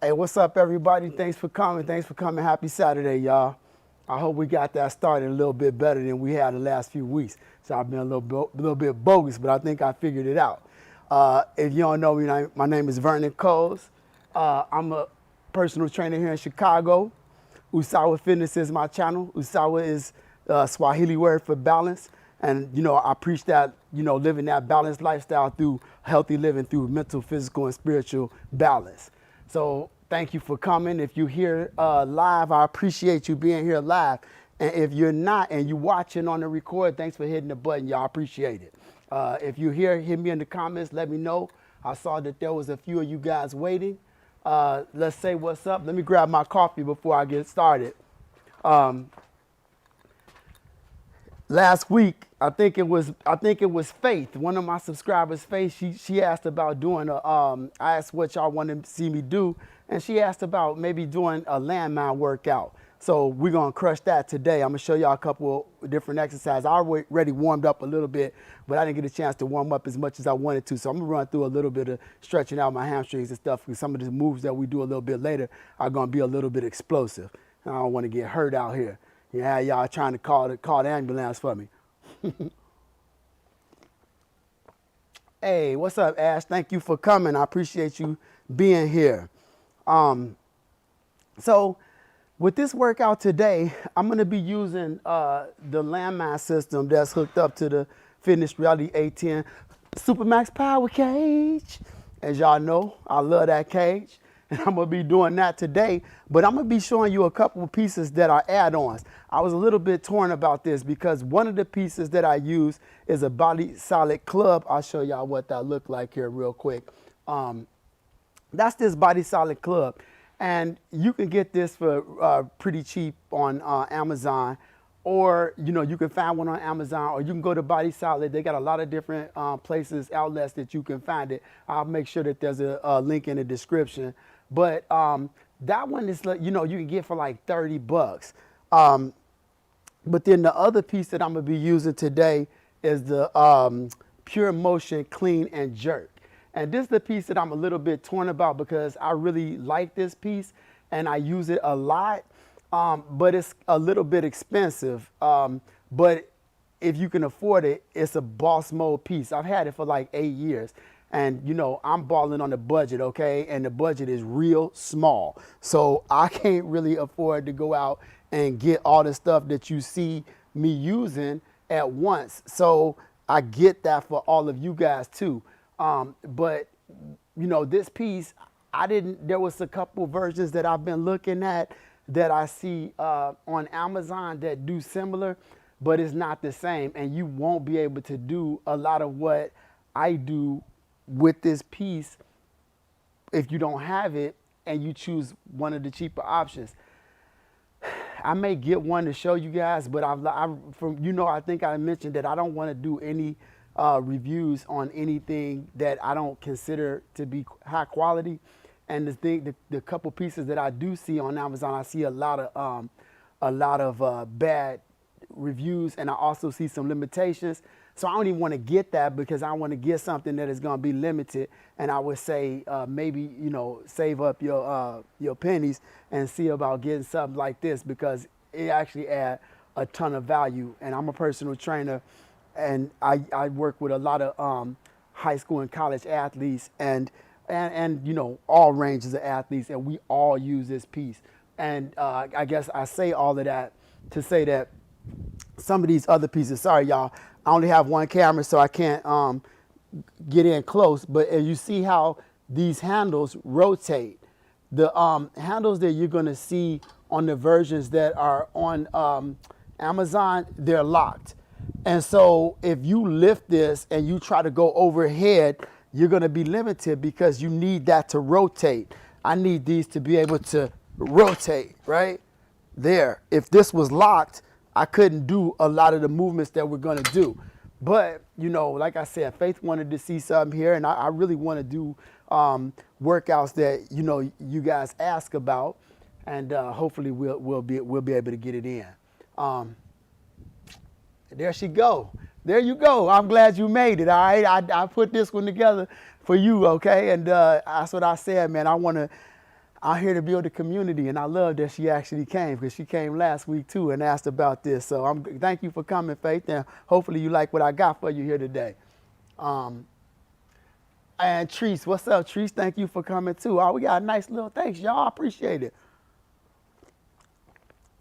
Hey, what's up, everybody? Thanks for coming. Thanks for coming. Happy Saturday, y'all. I hope we got that started a little bit better than we had the last few weeks. So I've been a little bit bogus, but I think I figured it out. If you don't know me, my name is Vernon Coles. I'm a personal trainer here in Chicago. Usawa Fitness is my channel. Usawa is Swahili word for balance. And, I preach that, living that balanced lifestyle through healthy living, through mental, physical, and spiritual balance. So thank you for coming. If you're here live, I appreciate you being here live. And if you're not and you're watching on the record, thanks for hitting the button. Y'all appreciate it. If you're here, hit me in the comments. Let me know. I saw that there was a few of you guys waiting. Let's say what's up. Let me grab my coffee before I get started. Last week, I think it was Faith, one of my subscribers, Faith. She asked about doing I asked what y'all want to see me do, and she asked about maybe doing a landmine workout. So we're gonna crush that today. I'm gonna show y'all a couple of different exercises. I already warmed up a little bit, but I didn't get a chance to warm up as much as I wanted to. So I'm gonna run through a little bit of stretching out my hamstrings and stuff, because some of the moves that we do a little bit later are gonna be a little bit explosive. I don't want to get hurt out here. Yeah, y'all trying to call the ambulance for me. Hey, what's up, Ash? Thank you for coming. I appreciate you being here. So with this workout today, I'm going to be using the Landmine system that's hooked up to the Fitness Reality A10 Supermax Power Cage. As y'all know, I love that cage. And I'm going to be doing that today, but I'm going to be showing you a couple of pieces that are add-ons. I was a little bit torn about this because one of the pieces that I use is a body solid club. I'll show y'all what that looked like here real quick. That's this body solid club. And you can get this for pretty cheap on Amazon, or, you can find one on Amazon, or you can go to Body Solid. They got a lot of different places, outlets that you can find it. I'll make sure that there's a link in the description. But that one is, you can get for like 30 bucks. But then the other piece that I'm gonna be using today is the Pure Motion Clean and Jerk. And this is the piece that I'm a little bit torn about because I really like this piece and I use it a lot, but it's a little bit expensive. But if you can afford it, it's a boss mode piece. I've had it for like 8 years. And, I'm balling on the budget, okay? And the budget is real small. So I can't really afford to go out and get all the stuff that you see me using at once. So I get that for all of you guys too. But, this piece, there was a couple versions that I've been looking at that I see on Amazon that do similar, but it's not the same. And you won't be able to do a lot of what I do with this piece if you don't have it and you choose one of the cheaper options. I may get one to show you guys, but I think I mentioned that I don't want to do any reviews on anything that I don't consider to be high quality. And the couple pieces that I do see on Amazon, I see a lot of bad reviews, and I also see some limitations. So I don't even want to get that because I want to get something that is going to be limited. And I would say maybe, save up your pennies and see about getting something like this, because it actually adds a ton of value. And I'm a personal trainer, and I work with a lot of high school and college athletes and all ranges of athletes, and we all use this piece. And I guess I say all of that to say that some of these other pieces, sorry y'all, I only have one camera, so I can't get in close. But as you see how these handles rotate, the handles that you're going to see on the versions that are on Amazon, they're locked. And so if you lift this and you try to go overhead, you're going to be limited because you need that to rotate. I need these to be able to rotate right there. If this was locked, I couldn't do a lot of the movements that we're going to do. But, like I said, Faith wanted to see something here, and I really want to do workouts that, you guys ask about, and hopefully we'll be able to get it in. There she go. There you go. I'm glad you made it, all right? I put this one together for you, okay? And that's what I said, man. I want I'm here to build a community, and I love that she actually came because she came last week too and asked about this. So thank you for coming, Faith, and hopefully you like what I got for you here today. And Treese, what's up, Treese? Thank you for coming too. Oh, we got a nice little thanks, y'all. I appreciate it.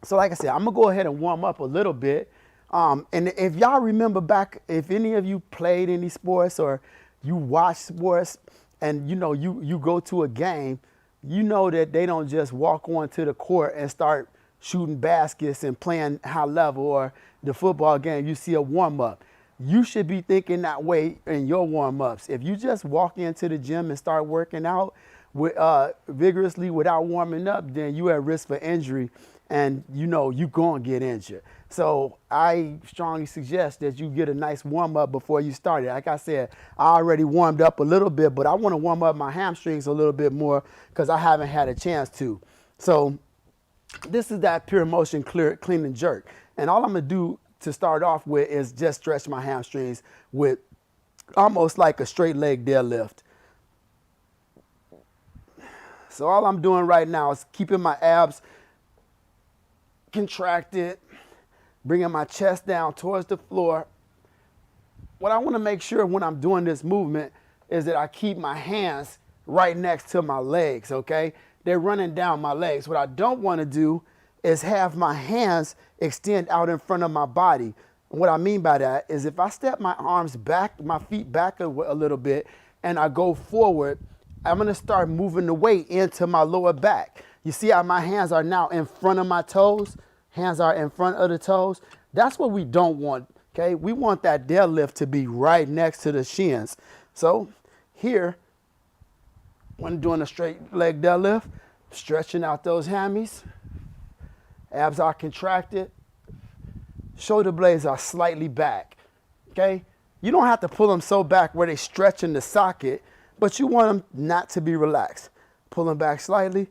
So like I said, I'm gonna go ahead and warm up a little bit. And if y'all remember back, if any of you played any sports or you watch sports and you know you go to a game, you know that they don't just walk onto the court and start shooting baskets and playing high level, or the football game, you see a warm up. You should be thinking that way in your warm ups. If you just walk into the gym and start working out vigorously without warming up, then you're at risk for injury, and you know you're going to get injured. So I strongly suggest that you get a nice warm up before you start it. Like I said, I already warmed up a little bit, but I want to warm up my hamstrings a little bit more because I haven't had a chance to. So this is that pure motion clean and jerk. And all I'm going to do to start off with is just stretch my hamstrings with almost like a straight leg deadlift. So all I'm doing right now is keeping my abs contracted, bringing my chest down towards the floor. What I want to make sure when I'm doing this movement is that I keep my hands right next to my legs, okay? They're running down my legs. What I don't want to do is have my hands extend out in front of my body. And what I mean by that is if I step my arms back, my feet back a little bit, and I go forward, I'm going to start moving the weight into my lower back. You see how my hands are now in front of my toes? Hands are in front of the toes. That's what we don't want, okay? We want that deadlift to be right next to the shins. So here, when doing a straight leg deadlift, stretching out those hammies, abs are contracted, shoulder blades are slightly back, okay? You don't have to pull them so back where they stretch in the socket, but you want them not to be relaxed. Pull them back slightly.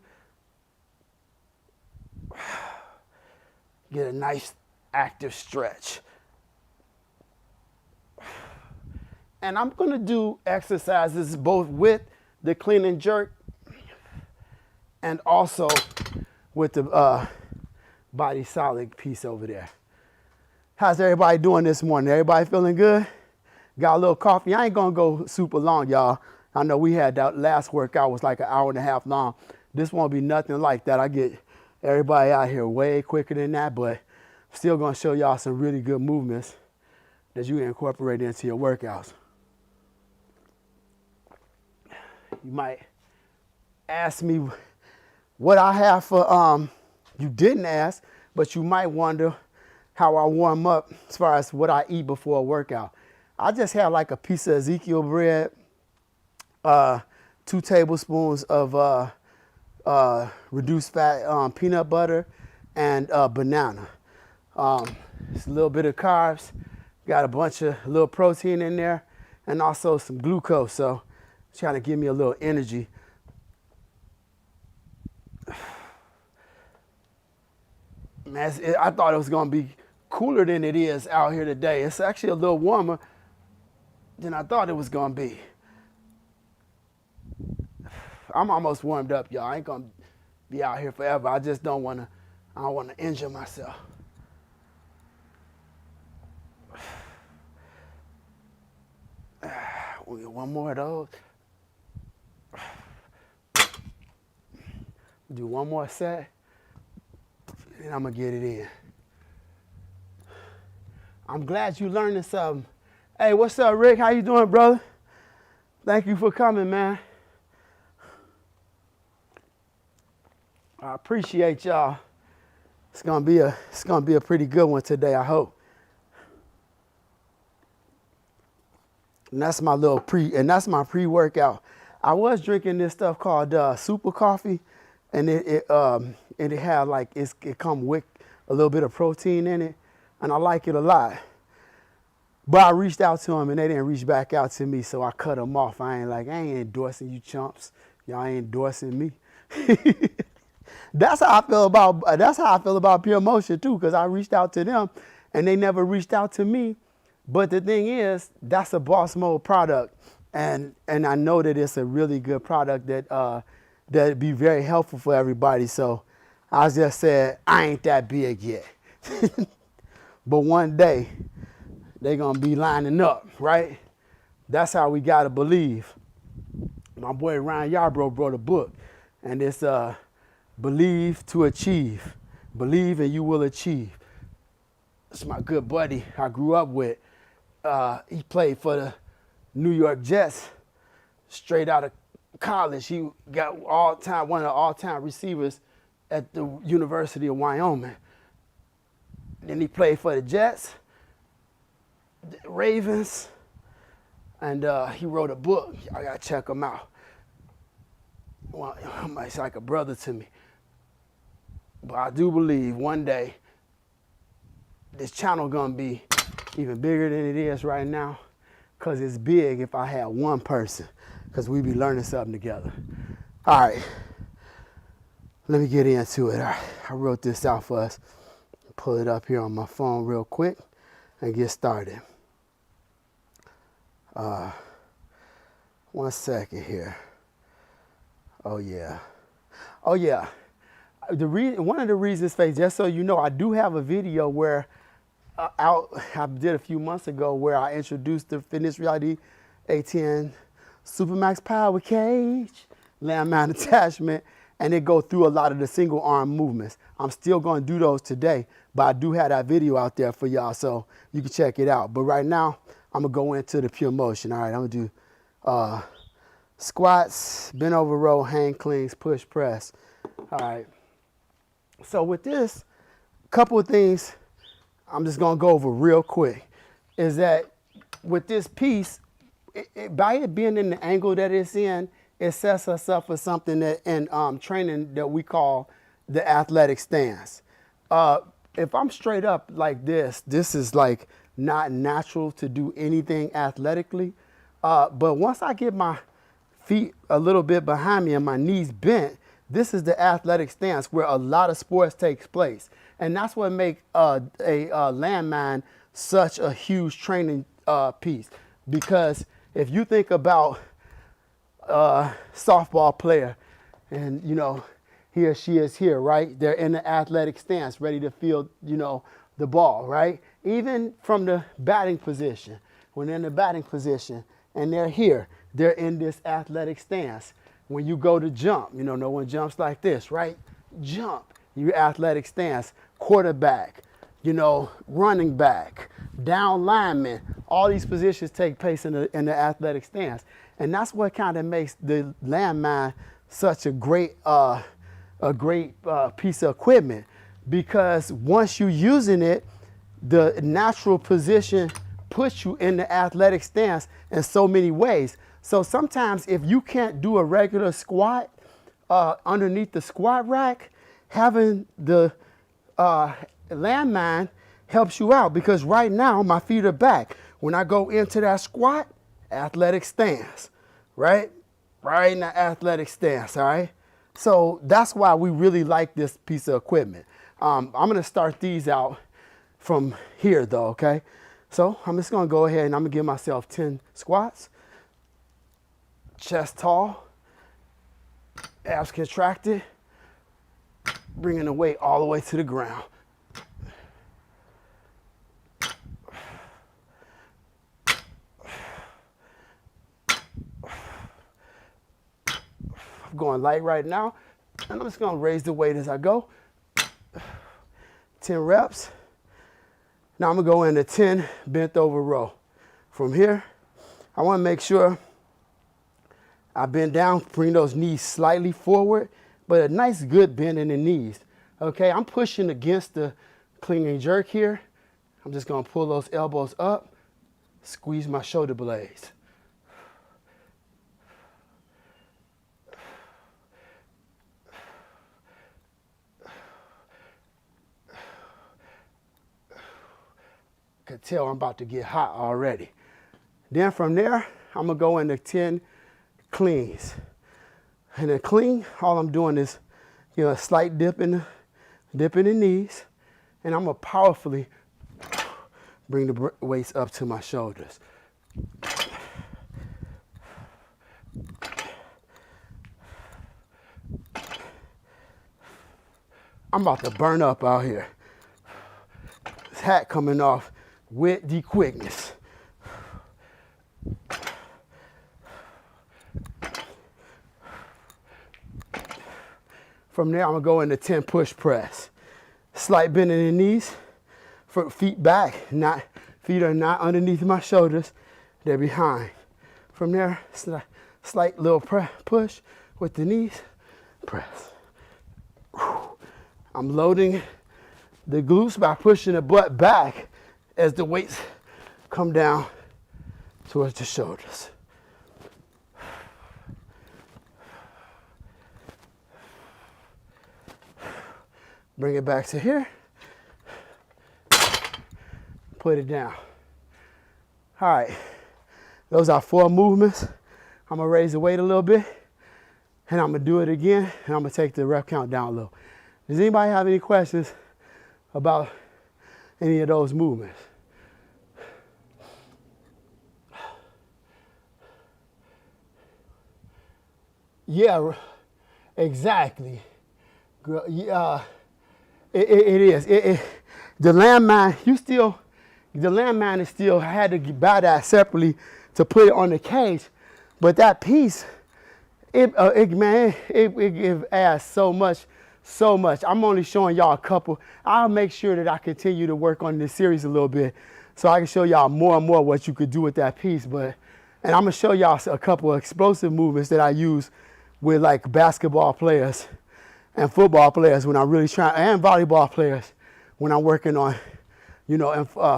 Get a nice active stretch. And I'm going to do exercises both with the clean and jerk and also with the body solid piece over there. How's everybody doing this morning? Everybody feeling good? Got a little coffee? I ain't going to go super long, y'all. I know we had that last workout was like an hour and a half long. This won't be nothing like that. I get everybody out here way quicker than that, but I'm still going to show y'all some really good movements that you can incorporate into your workouts. You might ask me what I have for, you didn't ask, but you might wonder how I warm up as far as what I eat before a workout. I just have like a piece of Ezekiel bread, 2 tablespoons of reduced fat peanut butter, and banana. It's a little bit of carbs, got a bunch of little protein in there, and also some glucose, so trying to give me a little energy. Man, I thought it was going to be cooler than it is out here today. It's actually a little warmer than I thought it was going to be. I'm almost warmed up, y'all. I ain't going to be out here forever. I just don't want to injure myself. We'll get one more of those. Do one more set, and I'm going to get it in. I'm glad you learning something. Hey, what's up, Rick? How you doing, brother? Thank you for coming, man. I appreciate y'all. It's gonna be a pretty good one today, I hope. And that's my little pre-workout. I was drinking this stuff called super coffee, and it had like it come with a little bit of protein in it, and I like it a lot. But I reached out to them and they didn't reach back out to me, so I cut them off. I ain't endorsing you chumps. Y'all ain't endorsing me. That's how I feel about Pure Motion too, because I reached out to them and they never reached out to me. But the thing is, that's a Boss Mode product, and I know that it's a really good product that that'd be very helpful for everybody. So I just said, I ain't that big yet. But one day, they're going to be lining up, right? That's how we got to believe. My boy Ryan Yarbrough wrote a book, and it's Believe to Achieve. Believe and you will achieve. It's my good buddy I grew up with. He played for the New York Jets straight out of college. He got one of the all-time receivers at the University of Wyoming. Then he played for the Jets, the Ravens, and he wrote a book. I gotta check him out. Well, he's like a brother to me. But I do believe one day this channel gonna be even bigger than it is right now, because it's big if I had one person, because we be learning something together. All right, let me get into it. All right, I wrote this out for us. Pull it up here on my phone real quick and get started. 1 second here. Oh yeah. One of the reasons, Faith, just so you know, I do have a video where I did a few months ago where I introduced the Fitness Reality A10 Supermax Power Cage, landmine attachment, and it go through a lot of the single arm movements. I'm still going to do those today, but I do have that video out there for y'all, so you can check it out. But right now, I'm going to go into the pure motion. All right, I'm going to do squats, bent over row, hang cleans, push press. All right. So with this, a couple of things I'm just going to go over real quick is that with this piece, by it being in the angle that it's in, it sets us up for something that in training that we call the athletic stance. If I'm straight up like this is like not natural to do anything athletically. But once I get my feet a little bit behind me and my knees bent, this is the athletic stance where a lot of sports takes place. And that's what makes a landmine such a huge training piece. Because if you think about softball player, and you know, he or she is here, right? They're in the athletic stance, ready to field, you know, the ball, right? Even from the batting position, when they're in the batting position and they're here, they're in this athletic stance. When you go to jump, you know, no one jumps like this, right? Jump, your athletic stance. Quarterback, you know, running back, down lineman, all these positions take place in the athletic stance. And that's what kind of makes the landmine such a great piece of equipment, because once you're using it, the natural position puts you in the athletic stance in so many ways. So sometimes if you can't do a regular squat underneath the squat rack, having the landmine helps you out, because right now my feet are back. When I go into that squat, athletic stance, right? Right in the athletic stance, all right? So that's why we really like this piece of equipment. I'm gonna start these out from here though, okay? So I'm just gonna go ahead and I'm gonna give myself 10 squats, chest tall, abs contracted, bringing the weight all the way to the ground. I'm going light right now, and I'm just gonna raise the weight as I go. 10 reps. Now I'm gonna go into 10 bent over row. From here, I wanna make sure I bend down, bring those knees slightly forward, but a nice good bend in the knees. Okay, I'm pushing against the clean and jerk here. I'm just gonna pull those elbows up, squeeze my shoulder blades. Could tell I'm about to get hot already. Then from there, I'm gonna go into 10 cleans. And a clean, all I'm doing is, you know, a slight dip in the knees, and I'm gonna powerfully bring the weights up to my shoulders. I'm about to burn up out here. This hat coming off with the quickness. From there, I'm gonna go into 10 push press. Slight bend in the knees, feet back, feet are not underneath my shoulders, they're behind. From there, slight little push with the knees, press. I'm loading the glutes by pushing the butt back as the weights come down towards the shoulders. Bring it back to here. Put it down. All right, those are 4 movements. I'm gonna raise the weight a little bit, and I'm gonna do it again, and I'm gonna take the rep count down a little. Does anybody have any questions about any of those movements? Yeah, exactly. Yeah, it is. The landmine, the landmine is still, I had to buy that separately to put it on the cage, but that piece, it adds so much. I'm only showing y'all a couple. I'll make sure that I continue to work on this series a little bit so I can show y'all more and more what you could do with that piece. And I'm gonna show y'all a couple of explosive movements that I use with like basketball players and football players when I'm really trying, and volleyball players when I'm working on,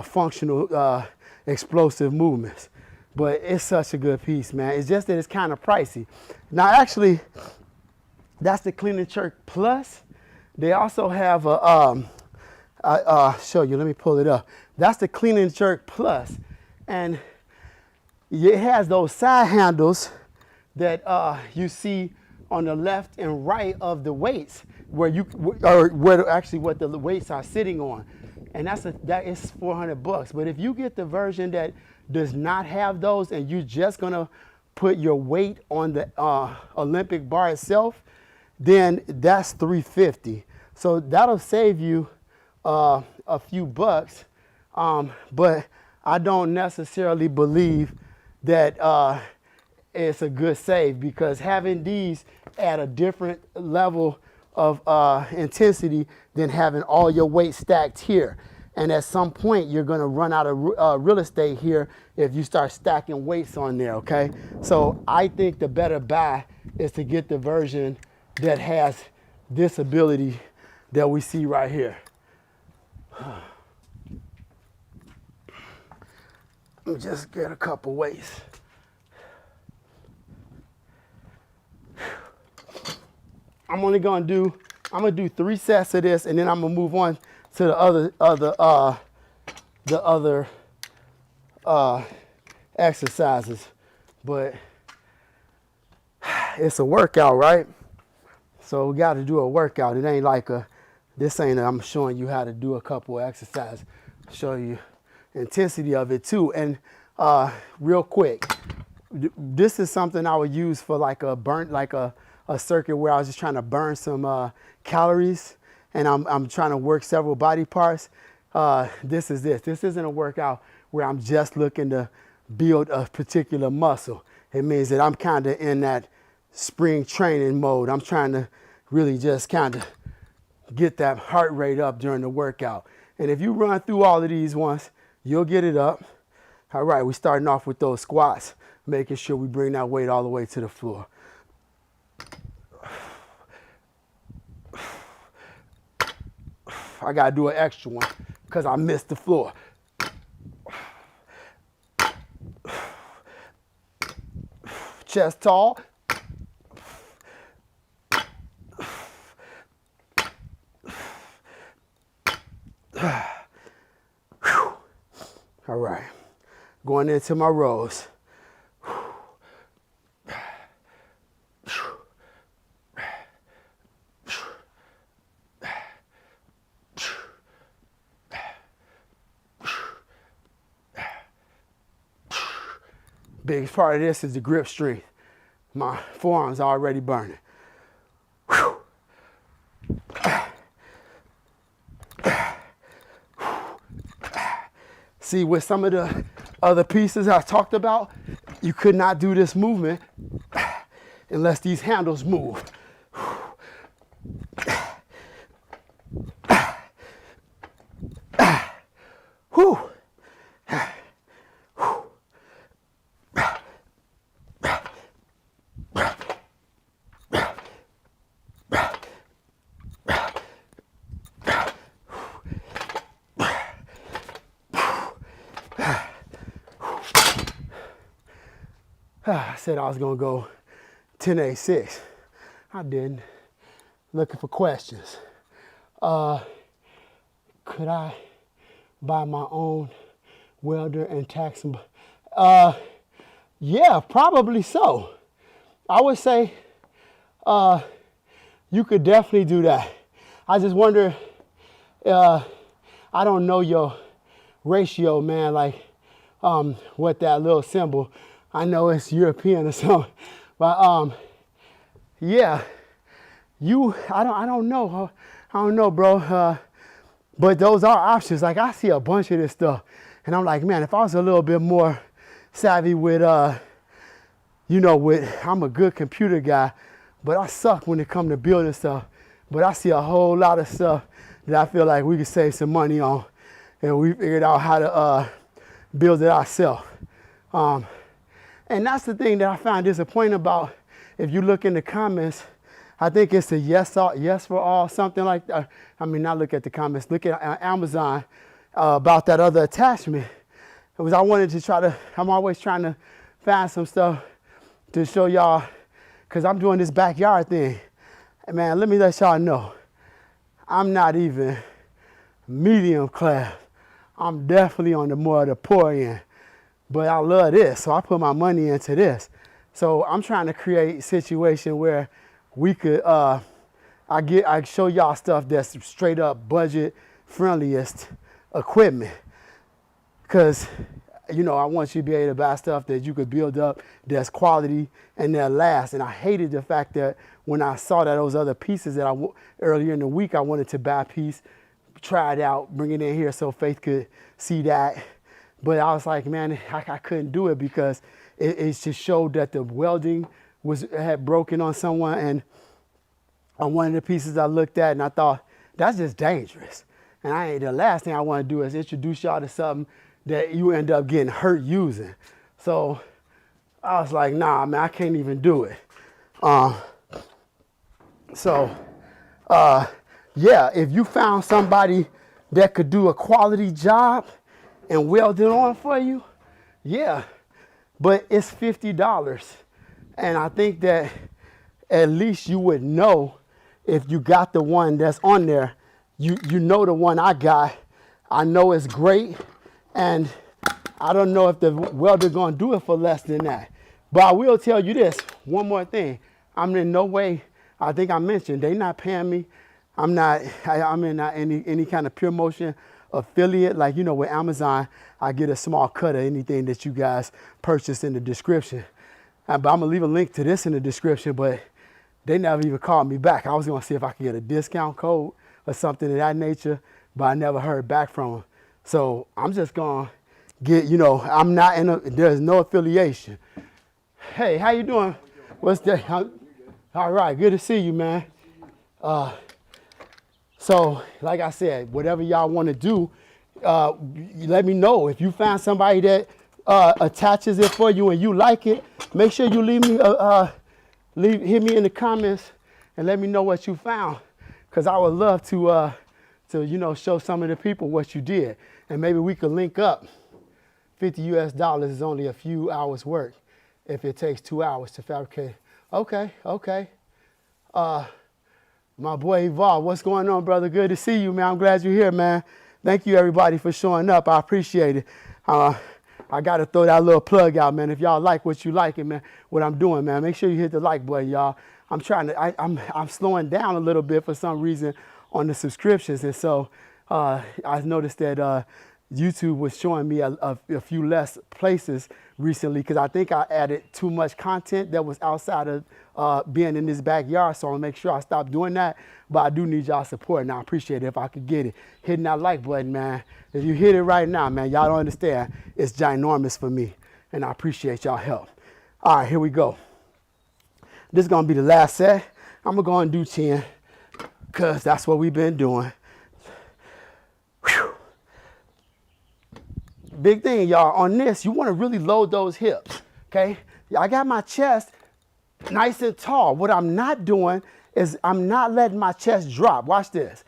functional explosive movements. But it's such a good piece, man. It's just that it's kind of pricey. Now, actually, that's the Clean and Jerk Plus. They also have I'll show you. Let me pull it up. That's the Clean and Jerk Plus, and it has those side handles that you see on the left and right of the weights, what the weights are sitting on, and that is $400. But if you get the version that does not have those, and you're just gonna put your weight on the Olympic bar itself, then that's $350. So that'll save you a few bucks, but I don't necessarily believe that it's a good save, because having these at a different level of intensity than having all your weight stacked here. And at some point, you're gonna run out of real estate here if you start stacking weights on there, okay? So I think the better buy is to get the version that has this ability that we see right here. Let me just get a couple weights. I'm gonna do 3 sets of this, and then I'm gonna move on to the other exercises. But it's a workout, right? So we got to do a workout. It ain't like I'm showing you how to do a couple of exercises. Show you intensity of it too. And real quick, this is something I would use for like a circuit where I was just trying to burn some calories, and I'm trying to work several body parts. This isn't a workout where I'm just looking to build a particular muscle. It means that I'm kind of in that spring training mode. I'm trying to really just kind of get that heart rate up during the workout. And if you run through all of these once, you'll get it up. All right, we're starting off with those squats, making sure we bring that weight all the way to the floor. I gotta do an extra one because I missed the floor. Chest tall. All right, going into my rows. Biggest part of this is the grip strength. My forearms are already burning. See, with some of the other pieces I talked about, you could not do this movement unless these handles move. Whew. I said I was gonna go 10-8-6. I didn't. Looking for questions. Could I buy my own welder and tax them? Yeah, probably so. I would say you could definitely do that. I just wonder, I don't know your ratio, man, like what that little symbol. I know it's European or something, but yeah, I don't know, bro. But those are options. Like I see a bunch of this stuff, and I'm like, man, if I was a little bit more savvy with, I'm a good computer guy, but I suck when it comes to building stuff. But I see a whole lot of stuff that I feel like we could save some money on, and we figured out how to build it ourselves. And that's the thing that I found disappointing about. If you look in the comments, I think it's a yes for all, something like that. I mean, not look at the comments, look at Amazon about that other attachment. It was, I'm always trying to find some stuff to show y'all, because I'm doing this backyard thing. And man, let me let y'all know, I'm not even medium class. I'm definitely on the more of the poor end. But I love this, so I put my money into this. So I'm trying to create a situation where we could, I show y'all stuff that's straight up budget friendliest equipment. Cause, I want you to be able to buy stuff that you could build up that's quality and that lasts. And I hated the fact that when I saw that those other pieces that earlier in the week, I wanted to buy a piece, try it out, bring it in here so Faith could see that. But I was like, man, I couldn't do it because it just showed that the welding had broken on someone. And on one of the pieces I looked at, and I thought, that's just dangerous. And the last thing I want to do is introduce y'all to something that you end up getting hurt using. So I was like, nah, man, I can't even do it. Yeah, if you found somebody that could do a quality job and weld it on for you, yeah, but it's $50. And I think that at least you would know if you got the one that's on there. You know the one I got. I know it's great, and I don't know if the welder gonna do it for less than that. But I will tell you this, one more thing. I'm in no way, I think I mentioned, they not paying me. I'm in not any kind of Pure Motion affiliate. Like, with Amazon, I get a small cut of anything that you guys purchase in the description. But I'm gonna leave a link to this in the description, but they never even called me back. I was gonna see if I could get a discount code or something of that nature, but I never heard back from them. So I'm just gonna get, I'm not there's no affiliation. Hey, how you doing? What's that? All right, good to see you, man. So, like I said, whatever y'all want to do, let me know. If you find somebody that attaches it for you and you like it, make sure you hit me in the comments and let me know what you found, because I would love to show some of the people what you did, and maybe we could link up. $50 is only a few hours work if it takes 2 hours to fabricate. Okay. My boy Evolve, what's going on, brother? Good to see you, man. I'm glad you're here, man. Thank you, everybody, for showing up. I appreciate it. I got to throw that little plug out, man. If y'all like what you like, man, what I'm doing, man, make sure you hit the like button, y'all. I'm slowing down a little bit for some reason on the subscriptions, and so I noticed that YouTube was showing me a few less places recently because I think I added too much content that was outside of being in this backyard. So I'll make sure I stop doing that. But I do need y'all support, and I appreciate it if I could get it. Hitting that like button, man. If you hit it right now, man, y'all don't understand. It's ginormous for me, and I appreciate y'all help. All right, here we go. This is going to be the last set. I'm going to go and do 10 because that's what we've been doing. Whew. Big thing, y'all, on this, you want to really load those hips, okay? I got my chest nice and tall. What I'm not doing is I'm not letting my chest drop. Watch this.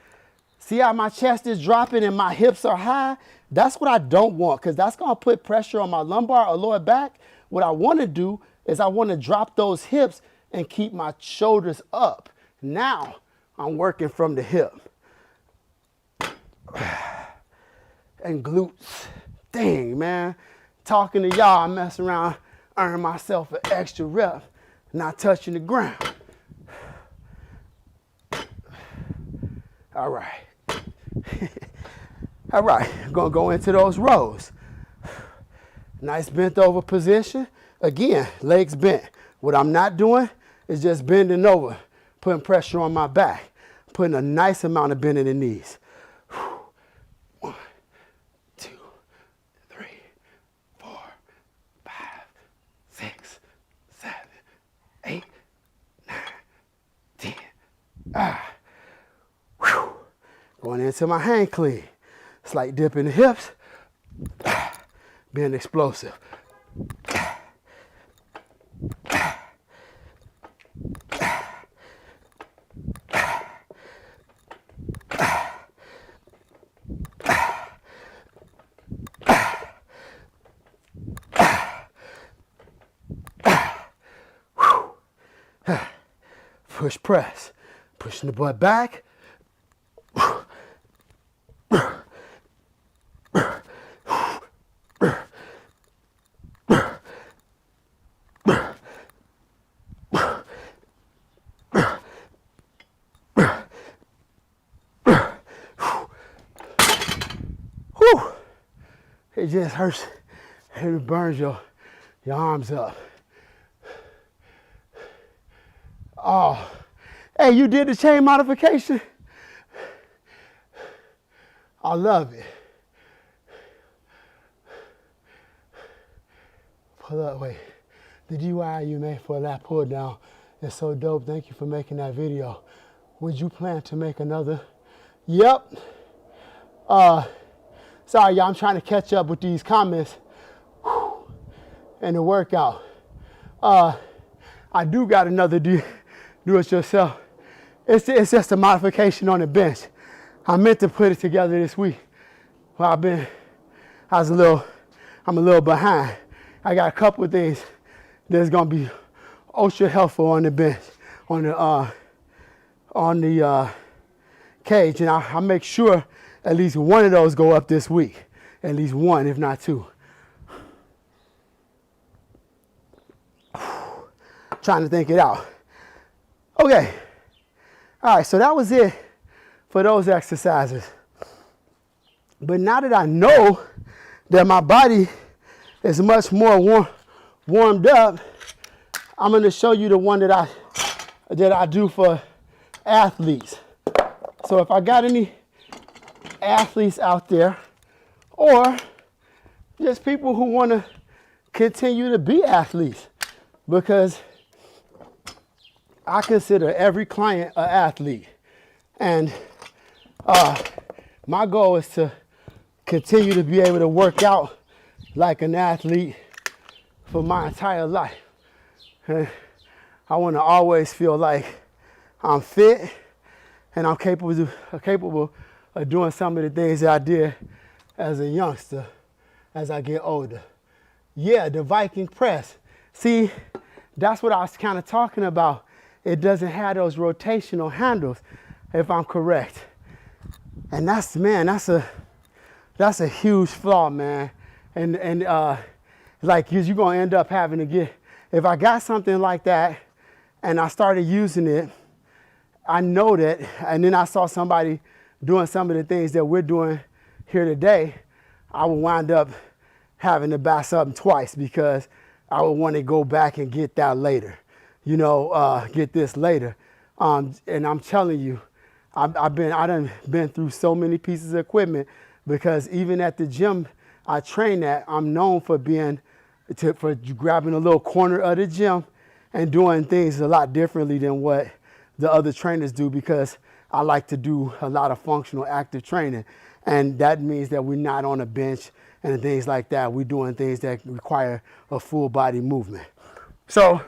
See how my chest is dropping and my hips are high? That's what I don't want because that's going to put pressure on my lumbar or lower back. What I want to do is I want to drop those hips and keep my shoulders up. Now I'm working from the hip. And glutes. Dang, man. Talking to y'all, I mess around, earn myself an extra rep, not touching the ground. All right. All right, I'm gonna go into those rows. Nice bent over position. Again, legs bent. What I'm not doing is just bending over, putting pressure on my back, putting a nice amount of bend in the knees. 1, 2, 3, 4, 5, 6, 7, 8, 9, 10. Whew. Going into my hand clean. Slight dip in the hips. Being explosive. Push press, pushing the butt back. Whew. It just hurts and it burns your arms up. Oh, hey, you did the chain modification? I love it. Pull up, wait. The DIY you made for that pull down is so dope. Thank you for making that video. Would you plan to make another? Yep. Sorry, y'all, I'm trying to catch up with these comments and the workout. I do got another do it yourself. It's just a modification on the bench. I meant to put it together this week. Well, I'm a little behind. I got a couple of things that's gonna be ultra helpful on the bench, on the cage, and I'll make sure at least one of those go up this week. At least one, if not two. Trying to think it out. Okay. All right, so that was it for those exercises. But now that I know that my body is much more warmed up, I'm going to show you the one that I do for athletes. So if I got any athletes out there, or just people who want to continue to be athletes, because I consider every client an athlete. And my goal is to continue to be able to work out like an athlete for my entire life. And I want to always feel like I'm fit and I'm capable of doing some of the things that I did as a youngster as I get older. Yeah, the Viking press. See, that's what I was kind of talking about. It doesn't have those rotational handles, if I'm correct. And that's a huge flaw, man. And like you're gonna end up having to get, if I got something like that and I started using it, I know that, and then I saw somebody doing some of the things that we're doing here today, I would wind up having to buy something twice because I would want to go back and get that later, get this later. And I'm telling you, I done been through so many pieces of equipment because even at the gym I train at, I'm known for for grabbing a little corner of the gym and doing things a lot differently than what the other trainers do because I like to do a lot of functional active training. And that means that we're not on a bench and things like that. We're doing things that require a full body movement. So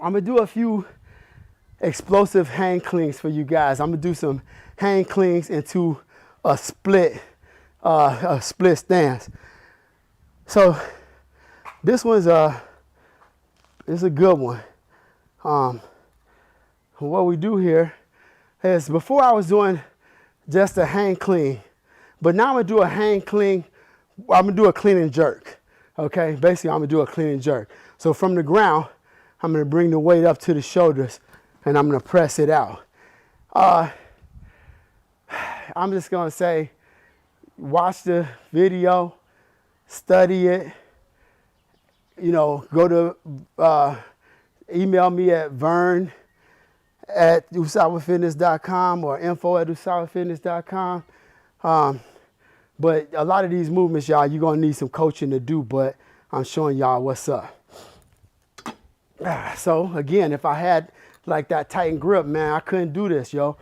I'm gonna do a few explosive hang cleans for you guys. I'm gonna do some hang cleans into a split stance. So this one's a good one. What we do here is, before I was doing just a hang clean, but now I'm gonna do a hang clean. I'm gonna do a clean and jerk. Okay, basically I'm gonna do a clean and jerk. So from the ground, I'm gonna bring the weight up to the shoulders and I'm gonna press it out. I'm just gonna say, watch the video, study it, go to email me at vern@usawafitness.com or info@usawafitness.com. But a lot of these movements, y'all, you're gonna need some coaching to do, but I'm showing y'all what's up. So again, if I had like that tight grip, man, I couldn't do this, yo.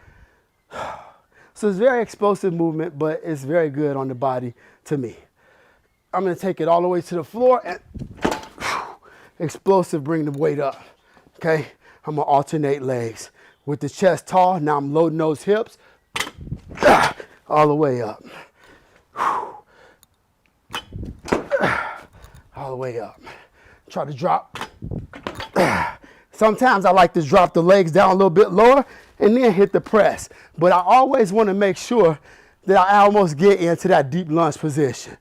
So it's very explosive movement, but it's very good on the body to me. I'm gonna take it all the way to the floor and explosive, bring the weight up, okay? I'm gonna alternate legs. With the chest tall, now I'm loading those hips all the way up. All the way up. Try to drop. Sometimes I like to drop the legs down a little bit lower and then hit the press. But I always want to make sure that I almost get into that deep lunge position.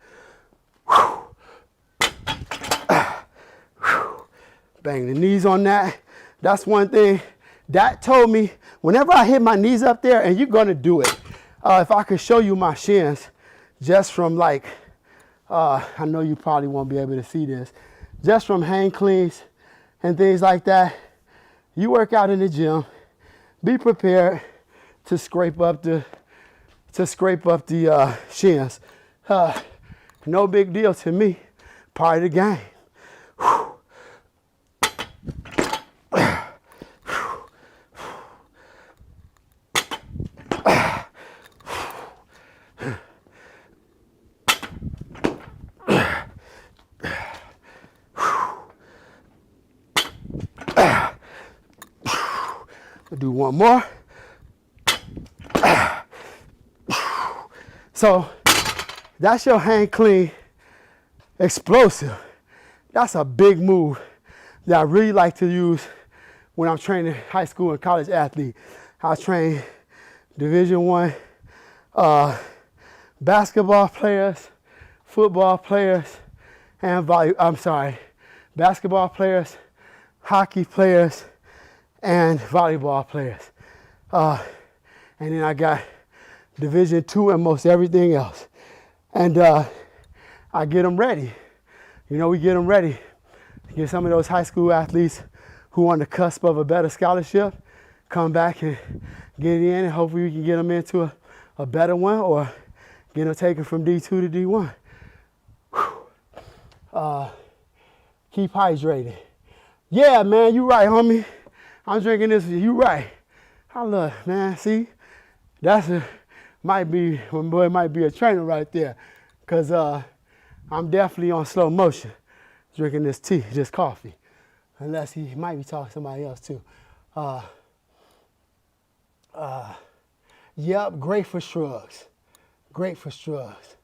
Bang the knees on that. That's one thing that told me whenever I hit my knees up there, and you're going to do it. If I could show you my shins just from like, I know you probably won't be able to see this, just from hang cleans and things like that. You work out in the gym, be prepared to scrape up the shins. No big deal to me. Part of the game. Do one more. So that's your hang clean explosive. That's a big move that I really like to use when I'm training high school and college athletes. I train Division I basketball players, football players, and basketball players, hockey players, and volleyball players. And then I got Division II and most everything else. And I get them ready. We get them ready to get some of those high school athletes who are on the cusp of a better scholarship, come back and get in, and hopefully we can get them into a better one or get them taken from D2 to D1. Keep hydrated. Yeah, man, you right, homie. I'm drinking this, you right. I love, man, see? Might be a trainer right there. Cause I'm definitely on slow motion drinking this tea, this coffee. Unless he might be talking to somebody else too. Yep, great for shrugs. Great for shrugs.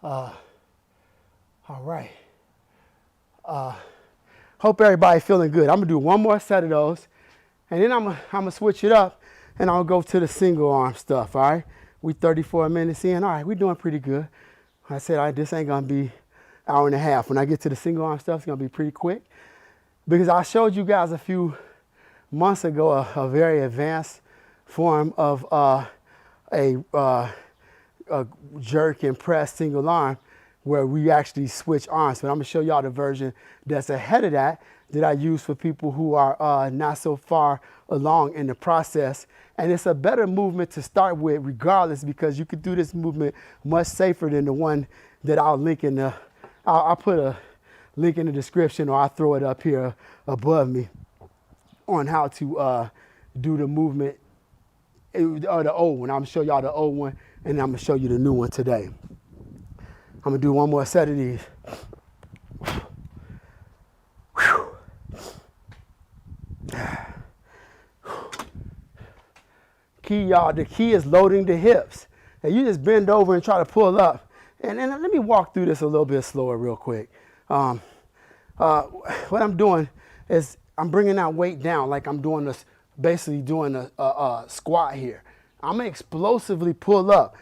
All right. Hope everybody feeling good. I'm gonna do one more set of those, and then I'm gonna switch it up, and I'll go to the single arm stuff. All right, we 34 minutes in. All right, we're doing pretty good. I said, all right, this ain't gonna be an hour and a half. When I get to the single arm stuff, it's gonna be pretty quick, because I showed you guys a few months ago a very advanced form of a jerk and press single arm where we actually switch arms. But I'm gonna show y'all the version that's ahead of that I use for people who are not so far along in the process. And it's a better movement to start with regardless, because you could do this movement much safer than the one that I'll link in the, I'll put a link in the description, or I'll throw it up here above me on how to do the movement, or the old one. I'm gonna show y'all the old one, and I'm gonna show you the new one today. I'm gonna do one more set of these. Key, y'all, the key is loading the hips. And you just bend over and try to pull up. And then let me walk through this a little bit slower real quick. What I'm doing is I'm bringing that weight down like I'm doing this, basically doing a squat here. I'm gonna explosively pull up.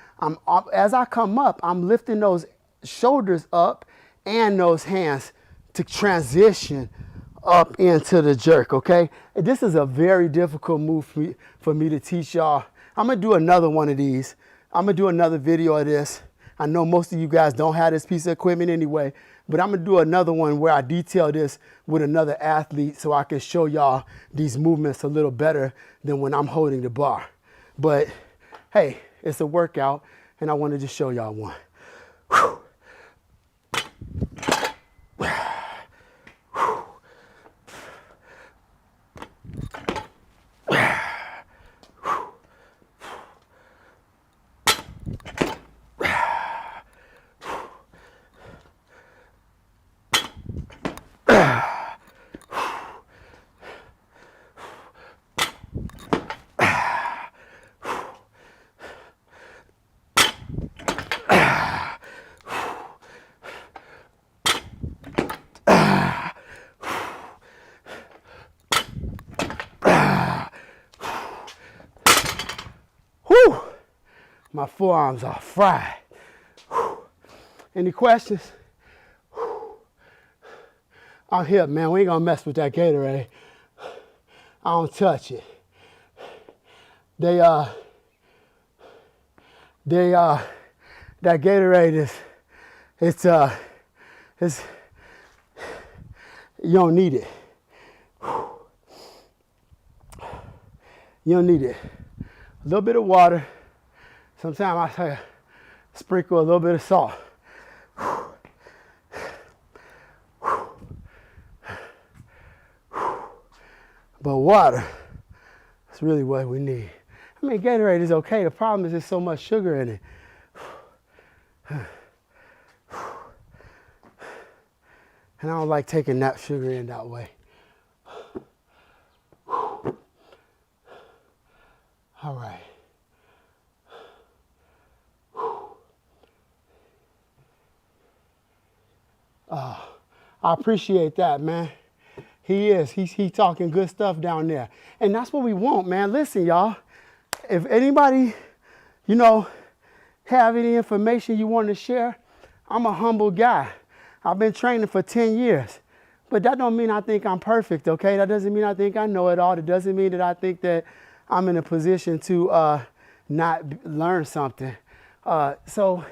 As I come up, I'm lifting those shoulders up and those hands to transition up into the jerk, okay? This is a very difficult move for me to teach y'all. I'm gonna do another one of these. I'm gonna do another video of this. I know most of you guys don't have this piece of equipment anyway, but I'm gonna do another one where I detail this with another athlete so I can show y'all these movements a little better than when I'm holding the bar. But hey, it's a workout and I wanted to show y'all one. Whew. My forearms are fried. Whew. Any questions? Whew. I'm here, man. We ain't gonna mess with that Gatorade. I don't touch it. That Gatorade it's you don't need it. Whew. You don't need it. A little bit of water. Sometimes I sprinkle a little bit of salt. But water is really what we need. I mean, Gatorade is okay. The problem is there's so much sugar in it. And I don't like taking that sugar in that way. All right. I appreciate that, man. He's talking good stuff down there. And that's what we want, man. Listen, y'all, if anybody, have any information you want to share, I'm a humble guy. I've been training for 10 years, but that don't mean I think I'm perfect, okay? That doesn't mean I think I know it all. It doesn't mean that I think that I'm in a position to not learn something. So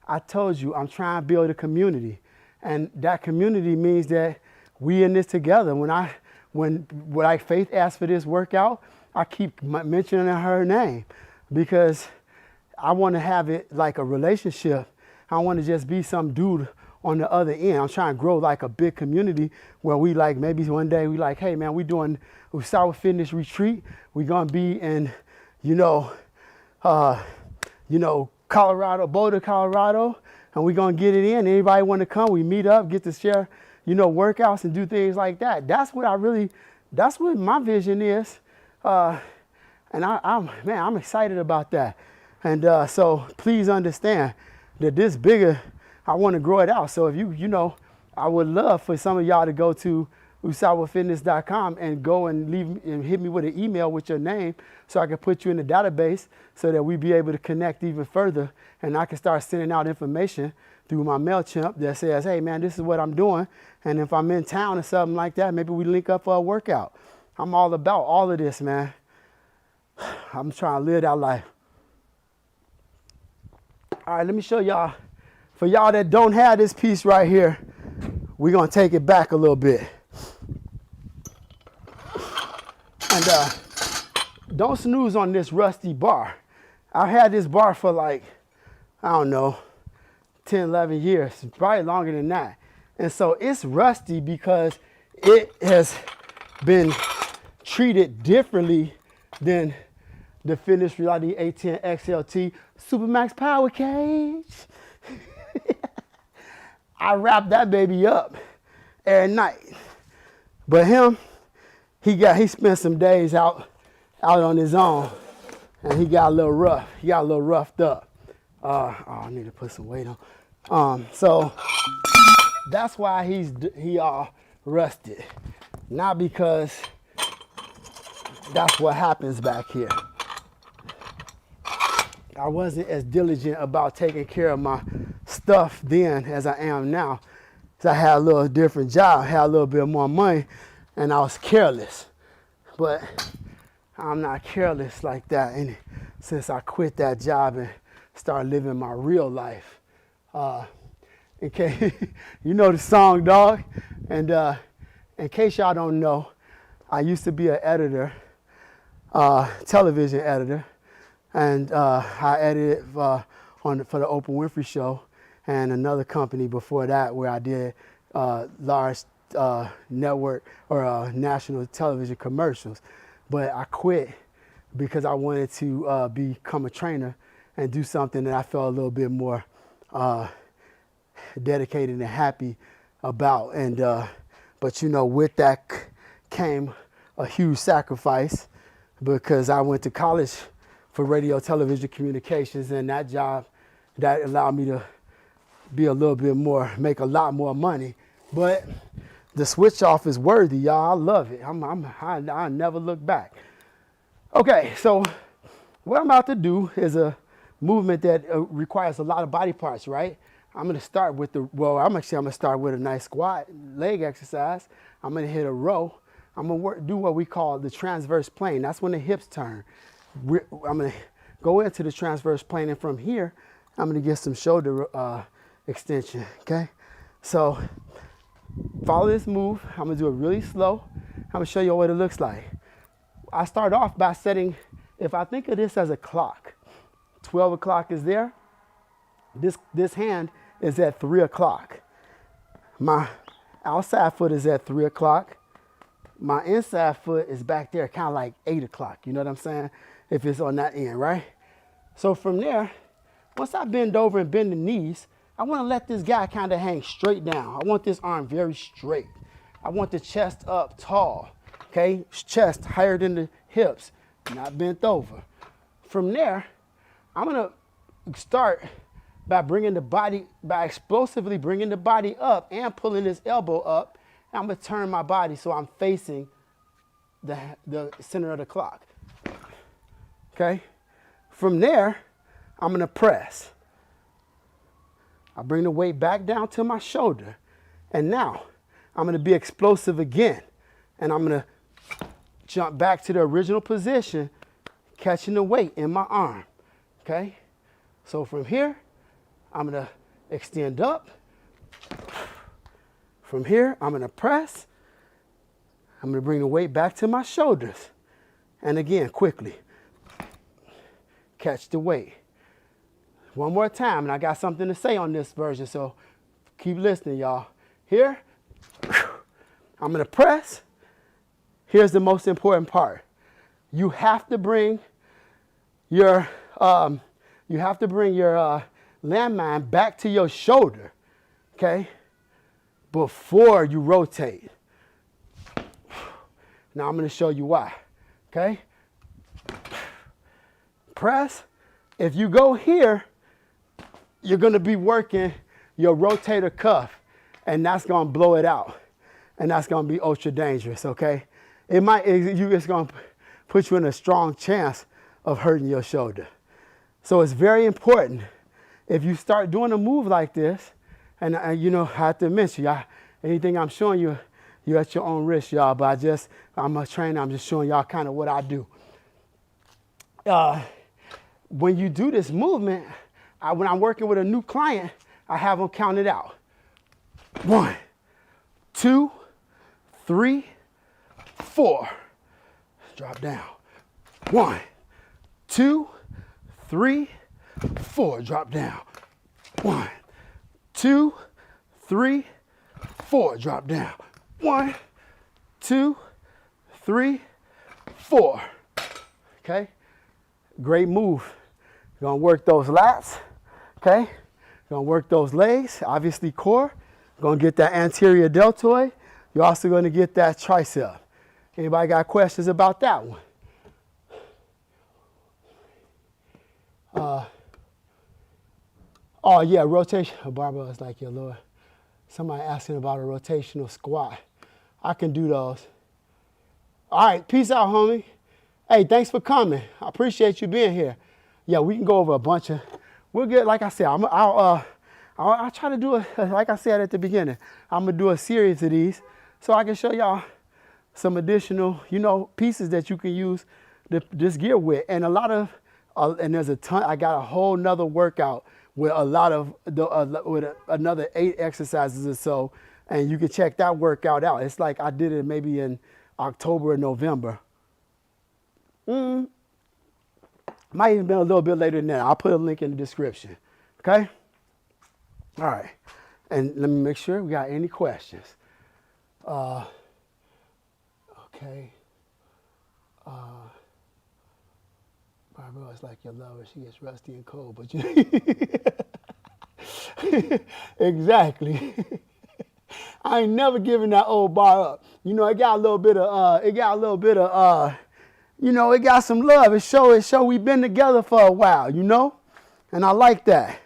I told you, I'm trying to build a community. And that community means that we in this together. When Faith asked for this workout, I keep mentioning her name because I want to have it like a relationship. I don't want to just be some dude on the other end. I'm trying to grow like a big community where we like, maybe one day we like, hey man, we start with fitness retreat. We're going to be in, Colorado, Boulder, Colorado. And we're going to get it in. Anybody want to come, we meet up, get to share, workouts and do things like that. That's what my vision is. And I'm excited about that. And so please understand that this bigger, I want to grow it out. So if I would love for some of y'all to go to usawafitness.com and go and hit me with an email with your name so I can put you in the database so that we be able to connect even further, and I can start sending out information through my MailChimp that says, hey man, this is what I'm doing, and if I'm in town or something like that, maybe we link up for a workout. I'm all about all of this, man. I'm trying to live that life. All right, let me show y'all. For y'all that don't have this piece right here, we're gonna take it back a little bit. And don't snooze on this rusty bar. I've had this bar for like, I don't know, 10, 11 years, probably longer than that. And so it's rusty because it has been treated differently than the finished reality A10 XLT Supermax Power Cage. I wrap that baby up every night. But him, he spent some days out on his own, and he got a little rough. He got a little roughed up. I need to put some weight on. So that's why he all rusted, not because that's what happens back here. I wasn't as diligent about taking care of my stuff then as I am now. So I had a little different job, had a little bit more money, and I was careless. But I'm not careless like that since I quit that job and started living my real life. In case you know the song, dog. And in case y'all don't know, I used to be an editor, television editor. And I edited for the Oprah Winfrey Show and another company before that where I did large network or national television commercials. But I quit because I wanted to become a trainer and do something that I felt a little bit more dedicated and happy about. And but you know, with that came a huge sacrifice because I went to college for radio, television, communications, and that job that allowed me to be a little bit more, make a lot more money. But the switch off is worthy, y'all. I love it. I never look back. Okay, so what I'm about to do is a movement that requires a lot of body parts, right? I'm gonna start with I'm gonna start with a nice squat leg exercise. I'm gonna hit a row. I'm gonna do what we call the transverse plane. That's when the hips turn. I'm going to go into the transverse plane, and from here, I'm going to get some shoulder extension, okay? So follow this move. I'm going to do it really slow. I'm going to show you what it looks like. I start off by setting, if I think of this as a clock, 12 o'clock is there. This hand is at 3 o'clock. My outside foot is at 3 o'clock. My inside foot is back there, kind of like 8 o'clock. You know what I'm saying? If it's on that end, right? So from there, once I bend over and bend the knees, I want to let this guy kind of hang straight down. I want this arm very straight. I want the chest up tall, okay? Chest higher than the hips, not bent over. From there, I'm going to start by explosively bringing the body up and pulling this elbow up. I'm going to turn my body so I'm facing the center of the clock. Okay? From there, I'm going to press. I bring the weight back down to my shoulder. And now, I'm going to be explosive again. And I'm going to jump back to the original position, catching the weight in my arm. Okay? So from here, I'm going to extend up. From here, I'm going to press. I'm going to bring the weight back to my shoulders. And again, quickly, catch the weight. One more time, and I got something to say on this version, so keep listening, y'all. Here, I'm going to press. Here's the most important part. You have to bring your landmine back to your shoulder, okay, before you rotate. Now I'm going to show you why, okay? Press. If you go here, you're going to be working your rotator cuff, and that's going to blow it out, and that's going to be ultra dangerous, okay? It's going to put you in a strong chance of hurting your shoulder. So it's very important if you start doing a move like this, and you know, I have to mention, y'all, anything I'm showing you, you're at your own risk, y'all, but I'm a trainer, I'm just showing y'all kind of what I do. When you do this movement, when I'm working with a new client, I have them count it out. 1, 2, 3, 4. Drop down. 1, 2, 3, 4. Drop down. 1, 2, 3, 4. Drop down. 1, 2, 3, 4. Okay? Great move. You're gonna work those lats. Okay? You're gonna work those legs, obviously core. You're gonna get that anterior deltoid. You're also gonna get that tricep. Anybody got questions about that one? Oh yeah, rotation. Barbara was like, yeah, Lord. Somebody asking about a rotational squat. I can do those. All right, peace out, homie. Hey, thanks for coming. I appreciate you being here. Yeah, we can go over a bunch of, we'll get, like I said, I'll try to do it, like I said at the beginning, I'm gonna do a series of these so I can show y'all some additional, pieces that you can use this gear with. And a lot of, and there's a ton, I got a whole nother workout with a lot of, with another 8 exercises or so. And you can check that workout out. It's like I did it maybe in October or November. Might even been a little bit later than that. I'll put a link in the description. Okay? All right. And let me make sure we got any questions. Okay. Barbara is like your lover. She gets rusty and cold, but you. Exactly. I ain't never giving that old bar up. It got a little bit of, it got some love. It show we've been together for a while, and I like that.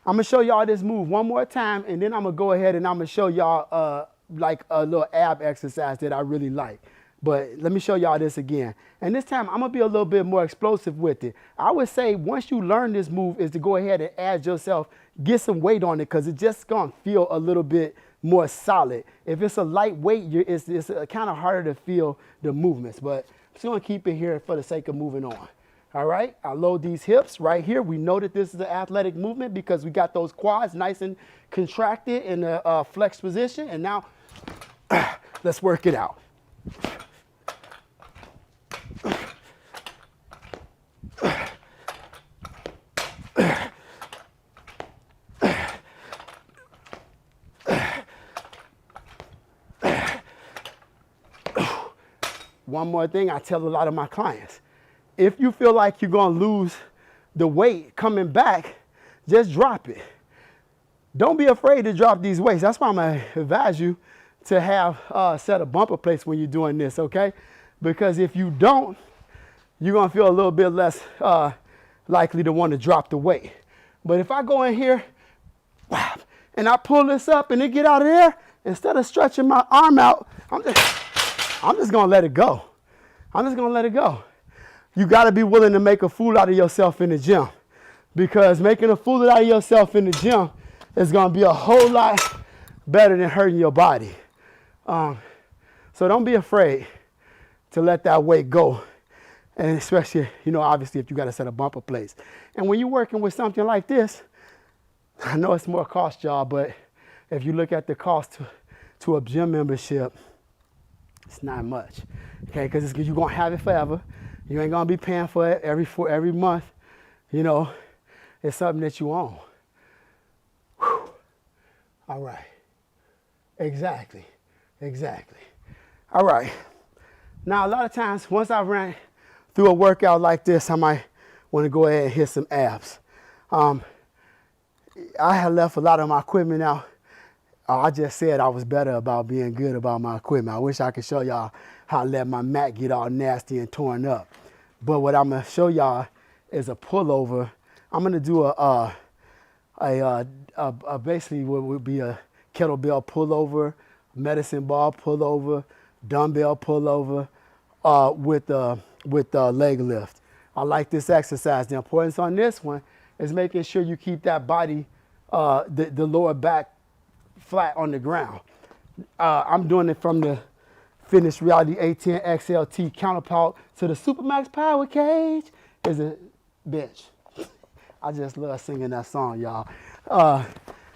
I'm gonna show y'all this move one more time, and then I'm gonna go ahead and I'm gonna show y'all like a little ab exercise that I really like. But let me show y'all this again. And this time I'm gonna be a little bit more explosive with it. I would say once you learn this move is to go ahead and add yourself, get some weight on it, because it's just gonna feel a little bit more solid. If it's a light weight, it's kind of harder to feel the movements, but I'm just gonna keep it here for the sake of moving on. All right, I load these hips right here. We know that this is an athletic movement because we got those quads nice and contracted in a flexed position. And now let's work it out. One more thing I tell a lot of my clients. If you feel like you're gonna lose the weight coming back, just drop it. Don't be afraid to drop these weights. That's why I'm gonna advise you to have a set of bumper plates when you're doing this, okay? Because if you don't, you're gonna feel a little bit less likely to want to drop the weight. But if I go in here, and I pull this up and it get out of there, instead of stretching my arm out, I'm just gonna let it go. I'm just gonna let it go. You gotta be willing to make a fool out of yourself in the gym, because making a fool out of yourself in the gym is gonna be a whole lot better than hurting your body. So don't be afraid to let that weight go. And especially, obviously if you got a set of bumper plates. And when you're working with something like this, I know it's more cost, y'all, but if you look at the cost to a gym membership, it's not much, okay? Because you're gonna have it forever. You ain't gonna be paying for it every month. It's something that you own. Whew. All right. Exactly. All right. Now, a lot of times, once I ran through a workout like this, I might want to go ahead and hit some abs. I had left a lot of my equipment out. I just said I was better about being good about my equipment. I wish I could show y'all how I let my mat get all nasty and torn up. But what I'm gonna show y'all is a pullover. I'm gonna do a basically what would be a kettlebell pullover, medicine ball pullover, dumbbell pullover with the leg lift. I like this exercise. The importance on this one is making sure you keep that body, the lower back flat on the ground. I'm doing it from the Fitness Reality A10 XLT counterpart to the Supermax Power Cage is a bench. I just love singing that song, y'all,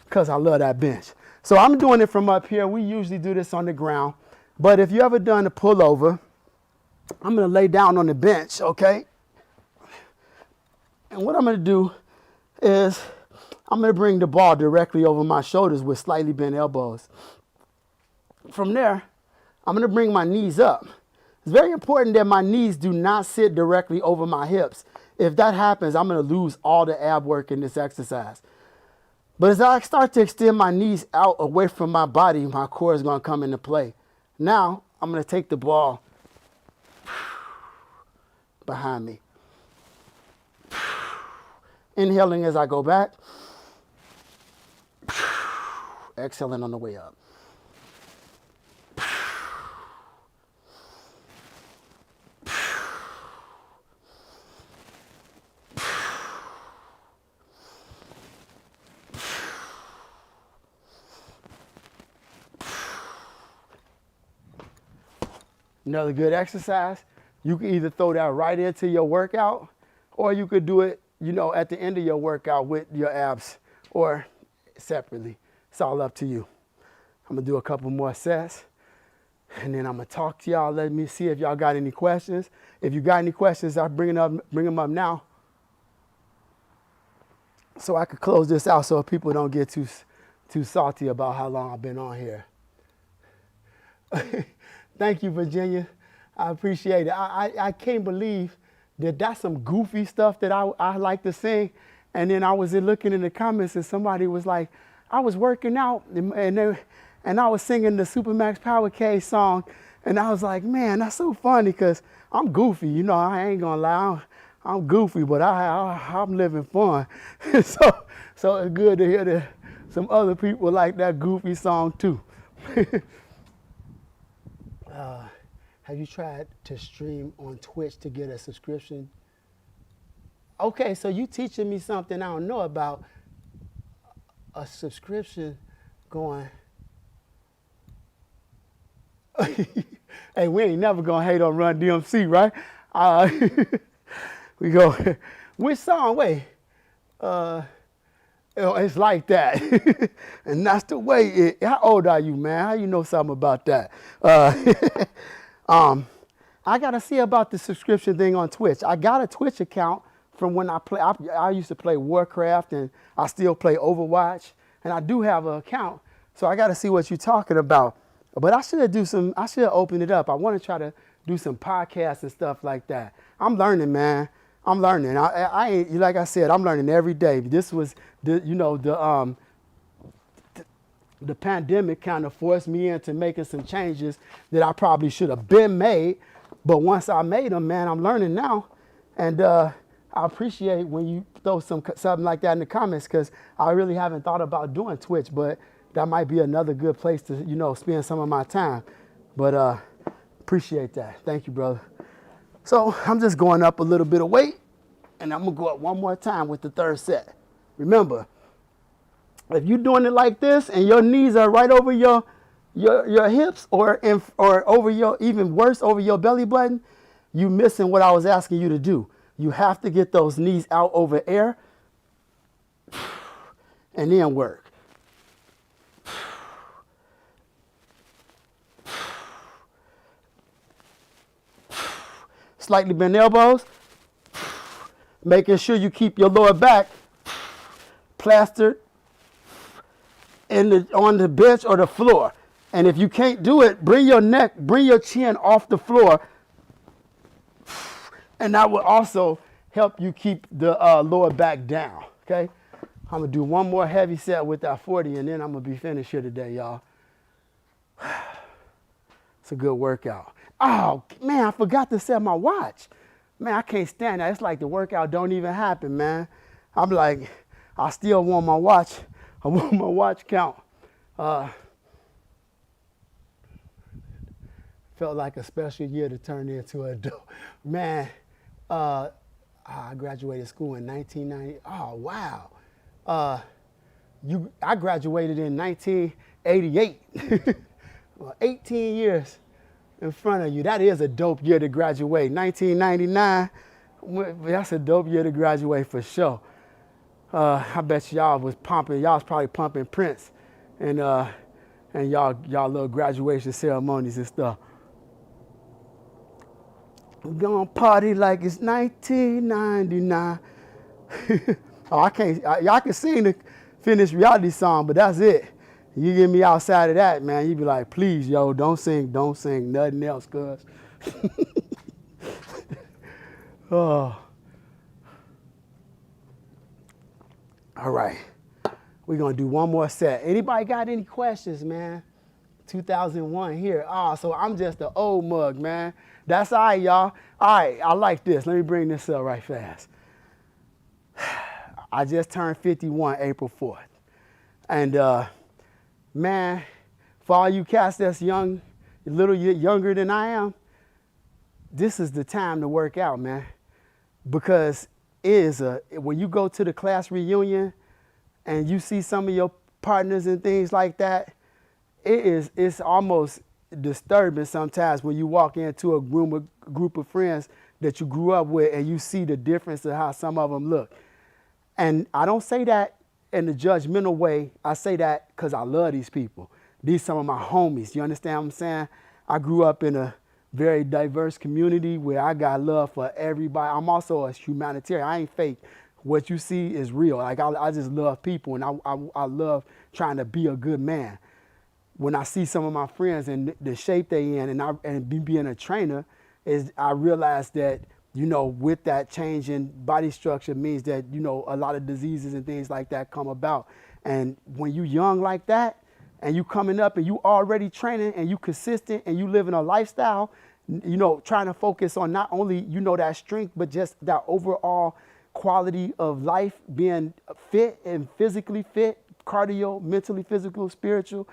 because I love that bench. So I'm doing it from up here. We usually do this on the ground. But if you ever done a pullover, I'm going to lay down on the bench, okay? And what I'm going to do is I'm going to bring the ball directly over my shoulders with slightly bent elbows. From there, I'm going to bring my knees up. It's very important that my knees do not sit directly over my hips. If that happens, I'm going to lose all the ab work in this exercise. But as I start to extend my knees out away from my body, my core is going to come into play. Now, I'm going to take the ball behind me. Inhaling as I go back. Exhaling on the way up. Another good exercise. You can either throw that right into your workout, or you could do it, at the end of your workout with your abs, or separately. It's all up to you. I'm gonna do a couple more sets, and then I'm gonna talk to y'all. Let me see if y'all got any questions. If you got any questions, I'll bring them up now, so I could close this out, so people don't get too salty about how long I've been on here. Thank you, Virginia. I appreciate it. I can't believe that that's some goofy stuff that I like to sing. And then I was looking in the comments and somebody was like, I was working out and I was singing the Supermax Power K song. And I was like, man, that's so funny because I'm goofy. I ain't gonna lie. I'm goofy, but I'm living fun. so it's good to hear that some other people like that goofy song too. Have you tried to stream on Twitch to get a subscription? Okay, so you teaching me something I don't know about. A subscription going. Hey, we ain't never gonna hate on Run DMC, right? We go, which song? Wait. It's like that. And that's the way how old are you, man? How you know something about that? I got to see about the subscription thing on Twitch. I got a Twitch account from when I used to play Warcraft, and I still play Overwatch, and I do have an account. So I got to see what you're talking about. But I should open it up. I want to try to do some podcasts and stuff like that. I'm learning, man. I'm learning. I ain't, like I said, I'm learning every day. This was the pandemic kind of forced me into making some changes that I probably should have been made. But once I made them, man, I'm learning now. And I appreciate when you throw something like that in the comments, because I really haven't thought about doing Twitch, but that might be another good place to, spend some of my time. But appreciate that. Thank you, brother. So I'm just going up a little bit of weight, and I'm going to go up one more time with the third set. Remember, if you're doing it like this and your knees are right over your hips or over your, even worse, over your belly button, you missing what I was asking you to do. You have to get those knees out over air and then work. Slightly bent elbows, making sure you keep your lower back plastered on the bench or the floor. And if you can't do it, bring your chin off the floor, and that will also help you keep the lower back down, okay? I'm gonna do one more heavy set with that 40, and then I'm gonna be finished here today, y'all. It's a good workout. Oh, man, I forgot to set my watch. Man, I can't stand that. It's like the workout don't even happen, man. I'm like, I still want my watch. I want my watch count. Felt like a special year to turn into a dope. Man, I graduated school in 1990. Oh, wow. I graduated in 1988. Well, 18 years in front of you. That is a dope year to graduate. 1999, that's a dope year to graduate for sure. I bet y'all was pumping. Y'all was probably pumping Prince, and y'all little graduation ceremonies and stuff. We're gonna party like it's 1999. Oh, I can't. Y'all can sing the finished reality song, but that's it. You get me outside of that, man, you be like, please, yo, don't sing nothing else, cuz. Oh. All right. We're going to do one more set. Anybody got any questions, man? 2001 here. So I'm just an old mug, man. That's all right, y'all. All right, I like this. Let me bring this up right fast. I just turned 51 April 4th. And, man, for all you cats that's young, a little younger than I am, this is the time to work out, man. Because when you go to the class reunion and you see some of your partners and things like that, it's almost disturbing sometimes when you walk into a group of friends that you grew up with and you see the difference of how some of them look. And I don't say that in a judgmental way. I say that because I love these people. These some of my homies. You understand what I'm saying? I grew up in a very diverse community where I got love for everybody. I'm also a humanitarian. I ain't fake. What you see is real. Like I just love people, and I love trying to be a good man. When I see some of my friends and the shape they in, and being a trainer, I realize that, you know, with that change in body structure means that, you know, a lot of diseases and things like that come about. And when you young like that, and you coming up and you already training and you consistent and you living a lifestyle, you know, trying to focus on not only, you know, that strength, but just that overall quality of life, being fit and physically fit, cardio, mentally, physical, spiritual.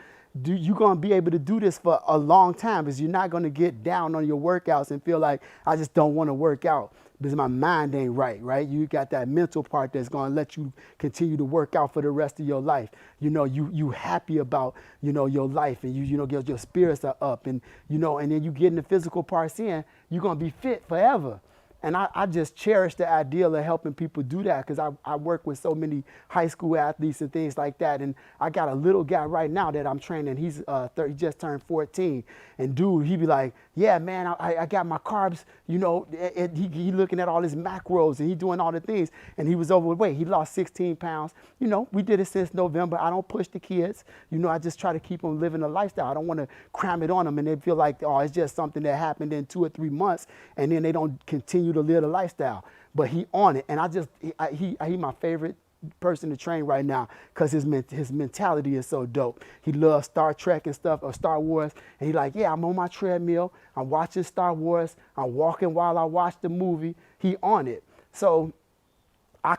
You're going to be able to do this for a long time, because you're not going to get down on your workouts and feel like, I just don't want to work out because my mind ain't right? You got that mental part that's going to let you continue to work out for the rest of your life. You know, you happy about, you know, your life, and you know, your spirits are up, and, you know, and then you getting the physical parts in, you're going to be fit forever. And I just cherish the ideal of helping people do that, because I work with so many high school athletes and things like that. And I got a little guy right now that I'm training. He's 30, he just turned 14. And dude, he be like, yeah, man, I got my carbs, you know, he looking at all his macros and he doing all the things. And he was overweight. He lost 16 pounds. You know, we did it since November. I don't push the kids. You know, I just try to keep them living a lifestyle. I don't want to cram it on them and they feel like, oh, it's just something that happened in 2 or 3 months, and then they don't continue to live the lifestyle. But he on it, and he my favorite person to train right now, because his mentality is so dope. He loves Star Trek and stuff, or Star Wars, and he like, yeah, I'm on my treadmill, I'm watching Star Wars, I'm walking while I watch the movie. He on it. So I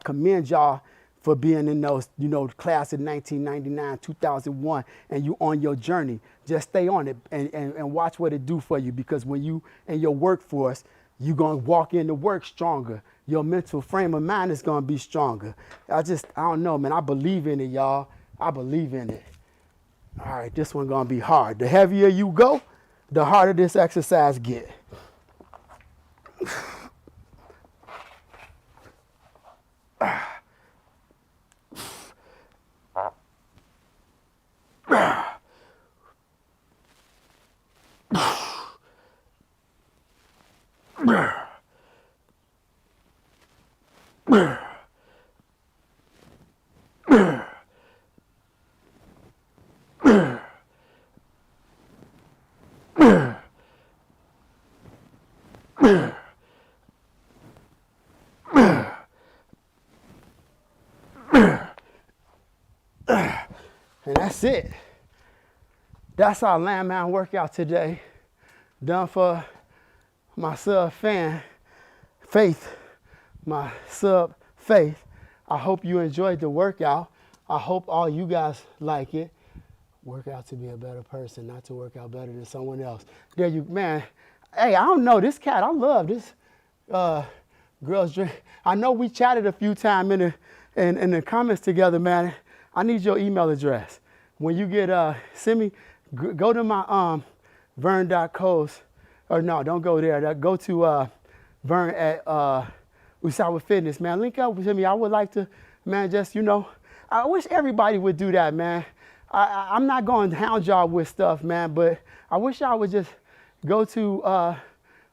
commend y'all for being in those, you know, class in 1999, 2001, and you on your journey. Just stay on it and watch what it do for you, because when you in your workforce, you're going to walk into work stronger. Your mental frame of mind is going to be stronger. I don't know, man. I believe in it, y'all. I believe in it. All right, this one going to be hard. The heavier you go, the harder this exercise get. And that's it. That's our Landmine workout today. Done for my sub fan, Faith. My sub, Faith. I hope you enjoyed the workout. I hope all you guys like it. Work out to be a better person, not to work out better than someone else. There you, man. Hey, I don't know this cat. I love this girl's drink. I know we chatted a few times in the comments together, man. I need your email address. When you get, send me, go to my vern.coast, or no, don't go there. Go to vern at Usawa Fitness, man. Link up with me. I would like to, man, just, you know, I wish everybody would do that, man. I'm not going to hound y'all with stuff, man, but I wish y'all would just go to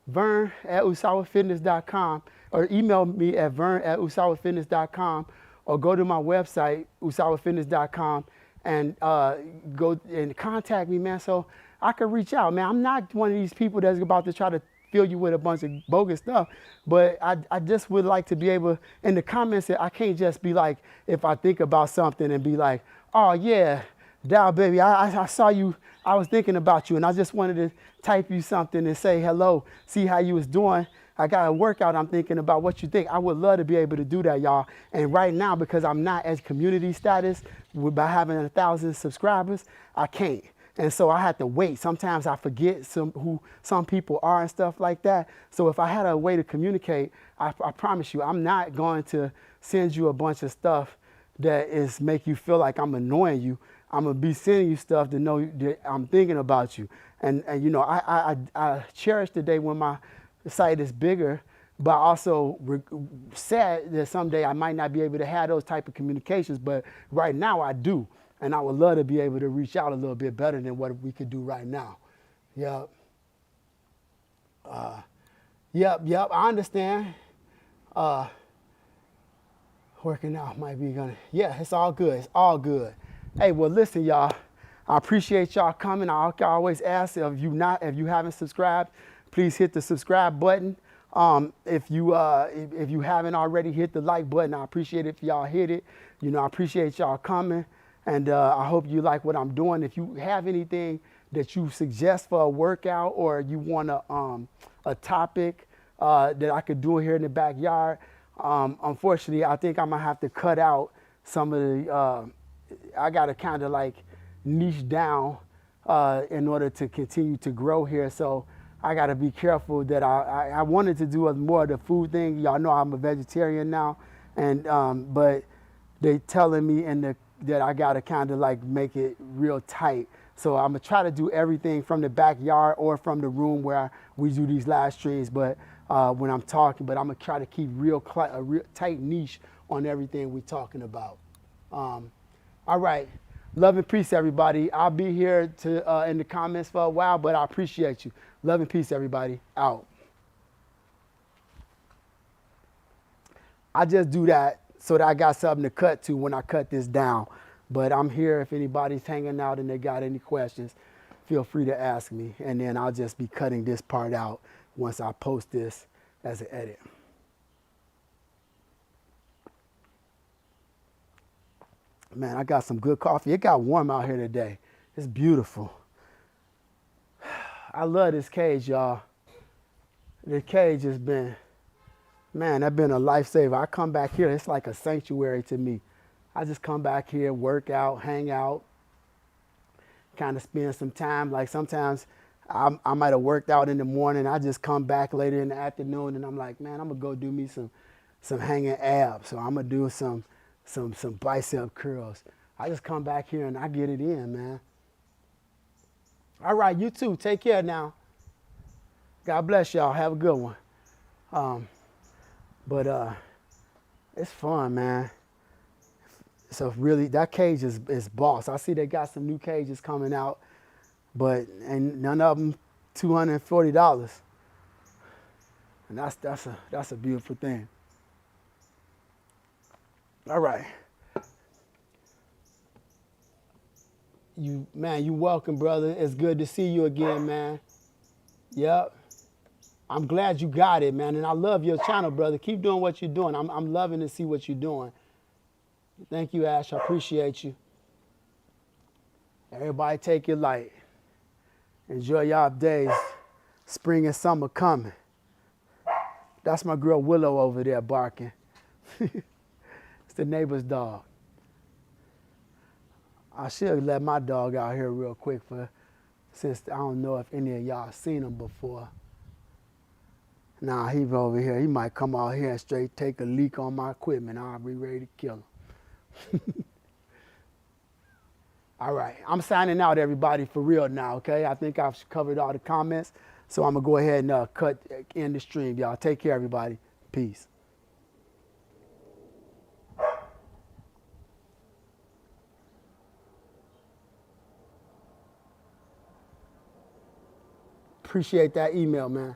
vern@usawafitness.com or email me at vern@usawafitness.com or go to my website, usawafitness.com, and go and contact me, man, so I can reach out, man. I'm not one of these people that's about to try to fill you with a bunch of bogus stuff, but I just would like to be able, in the comments, I can't just be like, if I think about something and be like, oh yeah, Dow baby, I saw you, I was thinking about you, and I just wanted to type you something and say hello, see how you was doing. I got a workout, I'm thinking about what you think. I would love to be able to do that, y'all. And right now, because I'm not as community status, by having 1,000 subscribers, I can't. And so I had to wait. Sometimes I forget who some people are and stuff like that. So if I had a way to communicate, I promise you, I'm not going to send you a bunch of stuff that is make you feel like I'm annoying you. I'm gonna be sending you stuff to know that I'm thinking about you. And you know, I cherish the day when my site is bigger, but also sad that someday I might not be able to have those type of communications. But right now I do. And I would love to be able to reach out a little bit better than what we could do right now. Yep. Yep, I understand. Working out might be gonna, yeah, it's all good, it's all good. Hey, well, listen, y'all, I appreciate y'all coming. I always ask, if you haven't subscribed, please hit the subscribe button. If you haven't already, hit the like button. I appreciate it if y'all hit it. You know, I appreciate y'all coming. And I hope you like what I'm doing. If you have anything that you suggest for a workout, or you want a topic that I could do here in the backyard, unfortunately, I think I'm gonna have to cut out some of the, I gotta kind of like niche down in order to continue to grow here. So I gotta be careful that I wanted to do more of the food thing. Y'all know I'm a vegetarian now, and but they telling me that I gotta kind of like make it real tight. So I'm gonna try to do everything from the backyard or from the room where we do these live streams. But when I'm talking, but I'm gonna try to keep a real tight niche on everything we're talking about. All right, love and peace, everybody. I'll be here in the comments for a while, but I appreciate you. Love and peace, everybody. Out. I just do that so that I got something to cut to when I cut this down. But I'm here if anybody's hanging out and they got any questions, feel free to ask me. And then I'll just be cutting this part out once I post this as an edit. Man, I got some good coffee. It got warm out here today. It's beautiful. I love this cage, y'all. The cage has been, man, that's been a lifesaver. I come back here, it's like a sanctuary to me. I just come back here, work out, hang out, kind of spend some time. Like sometimes I might have worked out in the morning. I just come back later in the afternoon and I'm like, man, I'm gonna go do me some hanging abs. So I'm gonna do some bicep curls. I just come back here and I get it in, man. All right, you too. Take care now. God bless y'all. Have a good one. But it's fun, man. So really, that cage is boss. I see they got some new cages coming out, but and none of them $240. And that's a beautiful thing. All right. You welcome, brother. It's good to see you again, man. Yep. I'm glad you got it, man. And I love your channel, brother. Keep doing what you're doing. I'm loving to see what you're doing. Thank you, Ash. I appreciate you. Everybody take it light. Enjoy y'all days. Spring and summer coming. That's my girl Willow over there barking. It's the neighbor's dog. I should let my dog out here real quick since I don't know if any of y'all seen him before. Nah, he's over here. He might come out here and straight take a leak on my equipment. I'll be ready to kill him. All right, I'm signing out, everybody, for real now, okay? I think I've covered all the comments, so I'm going to go ahead and end the stream, y'all. Take care, everybody. Peace. appreciate that email, man.